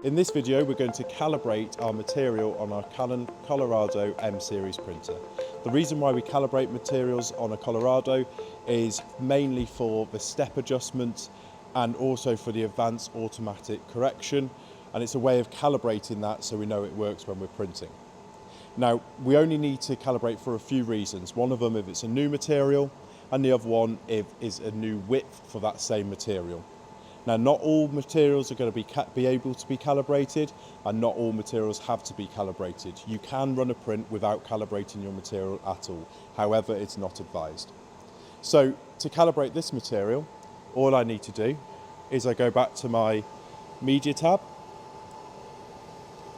In this video, we're going to calibrate our material on our Canon Colorado M series printer. The reason why we calibrate materials on a Colorado is mainly for the step adjustment and also for the advanced automatic correction, and it's a way of calibrating that so we know it works when we're printing. Now, we only need to calibrate for a few reasons. One of them if it's a new material, and the other one if it's a new width for that same material. Now, not all materials are going to be able to be calibrated, and not all materials have to be calibrated. You can run a print without calibrating your material at all. However, it's not advised. So to calibrate this material, all I need to do is I go back to my media tab.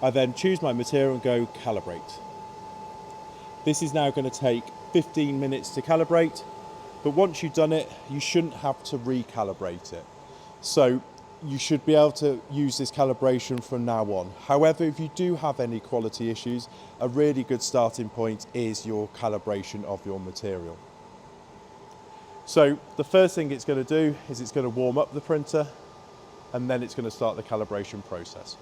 I then choose my material and go calibrate. This is now going to take 15 minutes to calibrate, but once you've done it, you shouldn't have to recalibrate it. So you should be able to use this calibration from now on. However, if you do have any quality issues, a really good starting point is your calibration of your material. So the first thing it's going to do is it's going to warm up the printer, and then it's going to start the calibration process.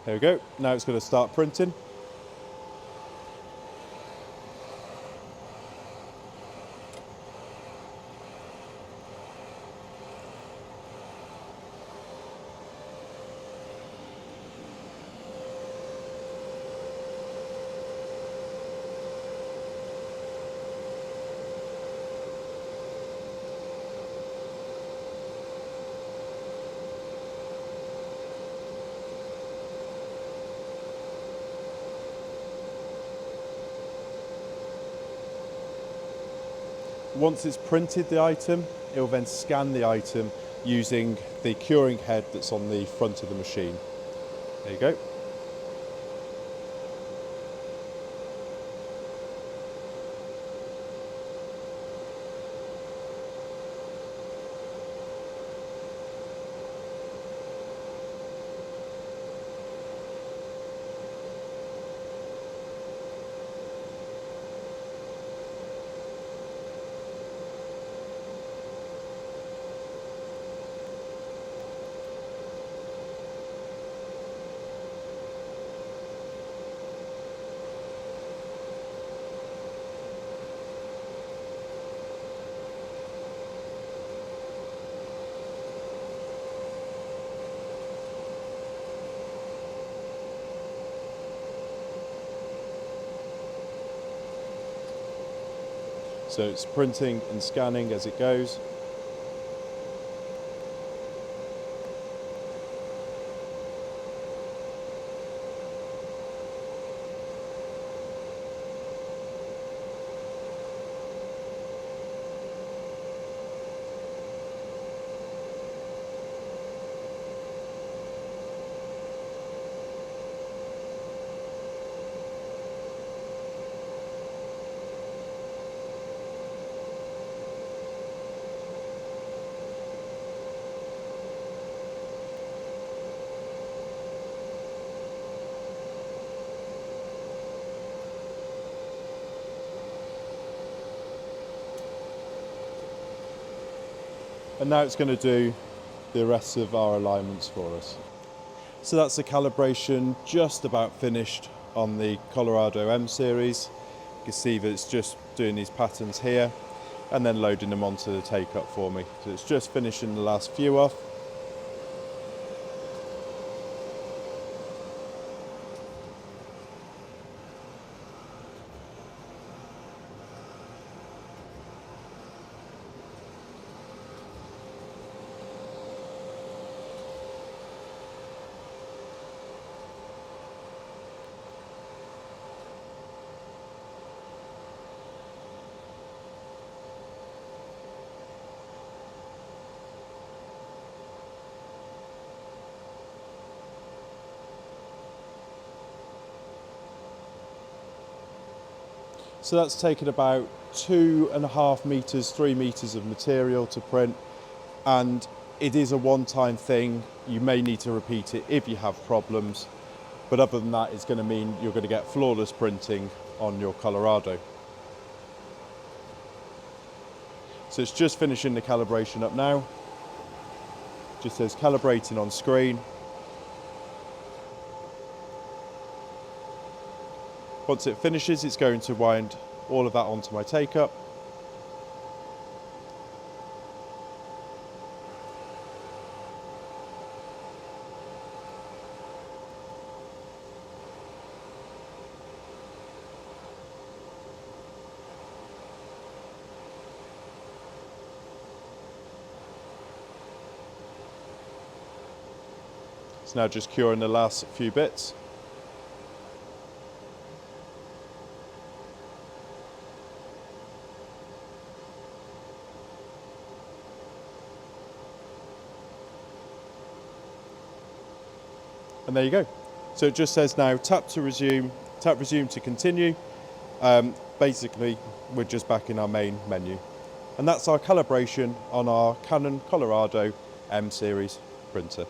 There we go, now it's going to start printing. Once it's printed the item, it will then scan the item using the curing head that's on the front of the machine. There you go. So it's printing and scanning as it goes. And now it's going to do the rest of our alignments for us. So that's the calibration just about finished on the Colorado M series. You can see that it's just doing these patterns here. and then loading them onto the take-up for me. So it's just finishing the last few off. So that's taken about 2.5 meters, 3 meters of material to print, and it is a one-time thing. You may need to repeat it if you have problems, but other than that, it's going to mean you're going to get flawless printing on your Colorado. So it's just finishing the calibration up now. Just says calibrating on screen. Once it finishes, it's going to wind all of that onto my take-up. It's now just curing the last few bits. And there you go. So it just says now tap to resume to continue. Basically, we're just back in our main menu. And that's our calibration on our Canon Colorado M series printer.